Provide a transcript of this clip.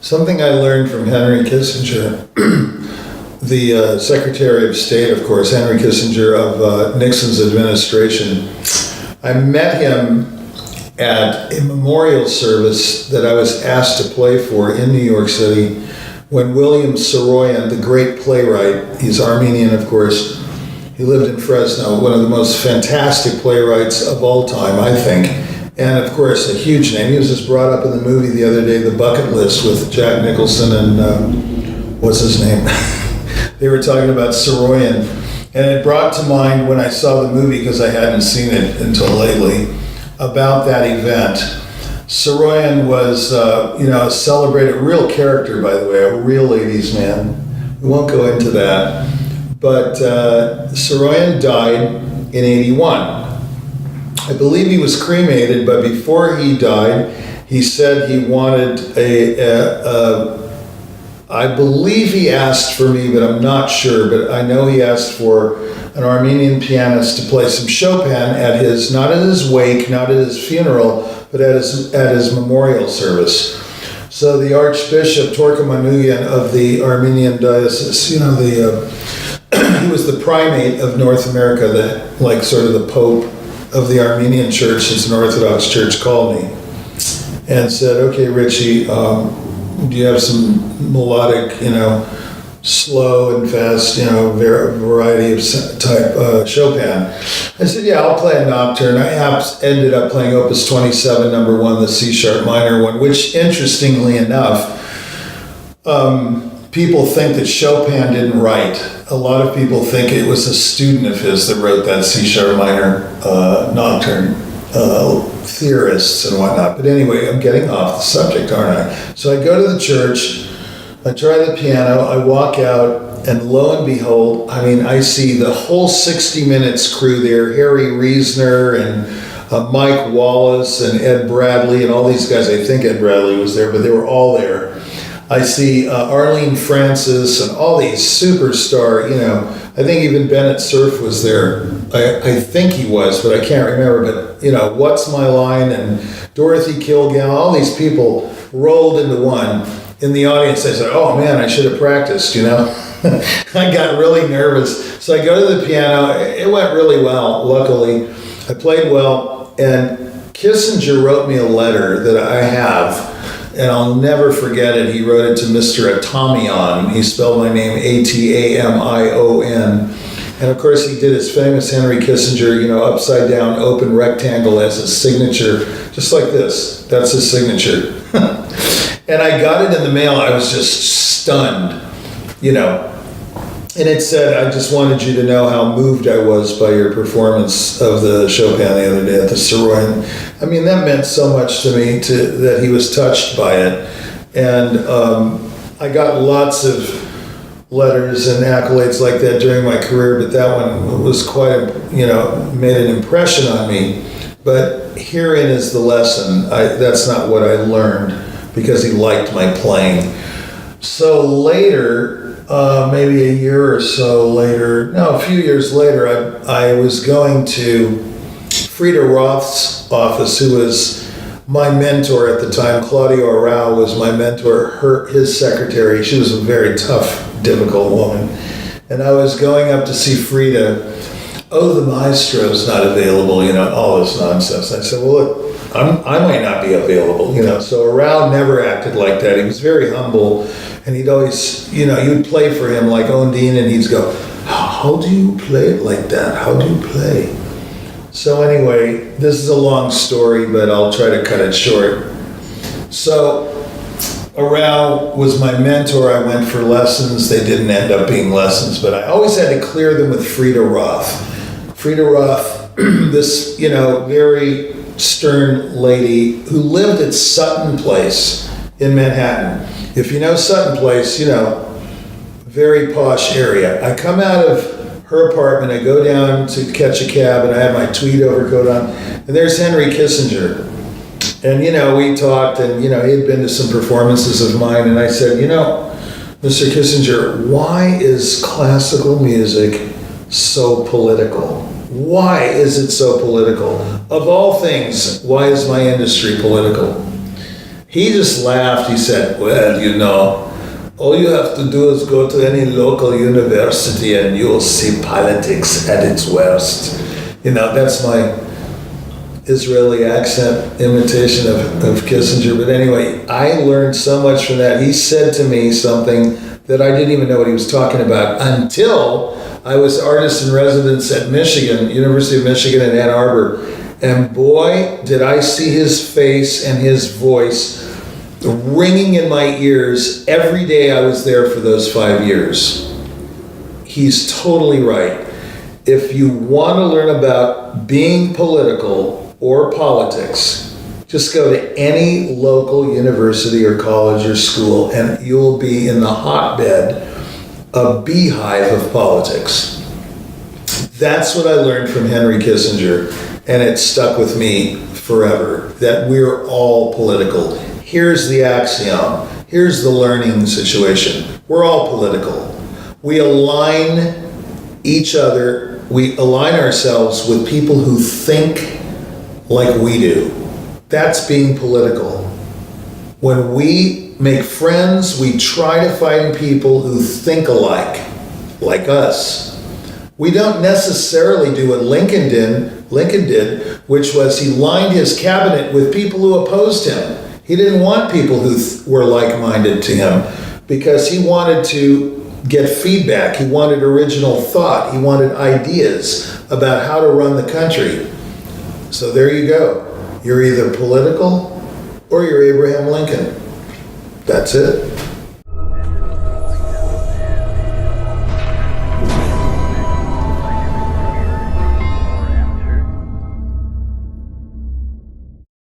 Something I learned from Henry Kissinger, the Secretary of State, of course, Henry Kissinger of Nixon's administration. I met him at a memorial service that I was asked to play for in New York City when William Saroyan, the great playwright, he's Armenian, of course, he lived in Fresno, one of the most fantastic playwrights of all time, I think. And of course, a huge name. He was just brought up in the movie the other day, The Bucket List, with Jack Nicholson and what's his name? They were talking about Saroyan. And it brought to mind when I saw the movie, because I hadn't seen it until lately, about that event. Saroyan was, a celebrated, real character, by the way, a real ladies' man. We won't go into that. But Saroyan died in 81. I believe he was cremated, but before he died, he said he wanted I believe he asked for me, but I'm not sure, but I know he asked for an Armenian pianist to play some Chopin at his, not at his wake, not at his funeral, but at his memorial service. So the Archbishop Torka Manoukian of the Armenian diocese, he was the primate of North America, sort of the Pope of the Armenian Church, it's an Orthodox church, called me and said, "Okay, Richie, do you have some melodic, slow and fast, variety of type Chopin?" I said, "Yeah, I'll play a nocturne." I ended up playing Opus 27, number 1, the C-sharp minor one, which, interestingly enough, people think that Chopin didn't write. A lot of people think it was a student of his that wrote that C-sharp minor nocturne, theorists and whatnot. But anyway, I'm getting off the subject, aren't I? So I go to the church, I try the piano, I walk out, and lo and behold, I see the whole 60 Minutes crew there, Harry Reasoner and Mike Wallace and Ed Bradley and all these guys. I think Ed Bradley was there, but they were all there. I see Arlene Francis and all these superstar, I think even Bennett Cerf was there. I think he was, but I can't remember. But, What's My Line and Dorothy Kilgallen, all these people rolled into one. In the audience, I said, "Oh man, I should have practiced, I got really nervous. So I go to the piano. It went really well, luckily. I played well. And Kissinger wrote me a letter that I have. And I'll never forget it. He wrote it to Mr. Atamion. He spelled my name Atamion. And of course, he did his famous Henry Kissinger, upside down, open rectangle as his signature, just like this. That's his signature. And I got it in the mail. I was just stunned, And it said, "I just wanted you to know how moved I was by your performance of the Chopin the other day at the Saroyan." That meant so much to me that he was touched by it. And I got lots of letters and accolades like that during my career, but that one was quite, made an impression on me. But herein is the lesson. That's not what I learned, because he liked my playing. So later, maybe a year or so later, a few years later, I was going to Frida Roth's office, who was my mentor at the time. Claudia Arau was my mentor, his secretary. She was a very tough, difficult woman. And I was going up to see Frida. "Oh, the maestro's not available," all this nonsense. I said, "Well, look, I might not be available," So Arau never acted like that. He was very humble. And he'd always, you would play for him like Ondine, and he'd go, "How do you play it like that? How do you play?" So anyway, this is a long story, but I'll try to cut it short. So Arau was my mentor. I went for lessons. They didn't end up being lessons, but I always had to clear them with Frida Roth. Frida Roth, this, very stern lady who lived at Sutton Place in Manhattan. If you know Sutton Place, very posh area. I come out of her apartment, I go down to catch a cab, and I had my tweed overcoat on, and there's Henry Kissinger. And, we talked, and, he had been to some performances of mine, and I said, "Mr. Kissinger, why is classical music so political? Why is it so political? Of all things, why is my industry political?" He just laughed. He said, well, all you have to do is go to any local university and you'll see politics at its worst. That's my Israeli accent imitation of Kissinger. But anyway, I learned so much from that. He said to me something that I didn't even know what he was talking about until I was artist in residence at Michigan, University of Michigan in Ann Arbor. And boy, did I see his face and his voice ringing in my ears every day I was there for those 5 years. He's totally right. If you want to learn about being political or politics, just go to any local university or college or school and you'll be in the hotbed, a beehive of politics. That's what I learned from Henry Kissinger, and it stuck with me forever, that we're all political. Here's the axiom. Here's the learning situation. We're all political. We align each other, we align ourselves with people who think like we do. That's being political. When we make friends, we try to find people who think alike, like us. We don't necessarily do what Lincoln did, which was he lined his cabinet with people who opposed him. He didn't want people who were like-minded to him because he wanted to get feedback. He wanted original thought. He wanted ideas about how to run the country. So there you go. You're either political or you're Abraham Lincoln. That's it.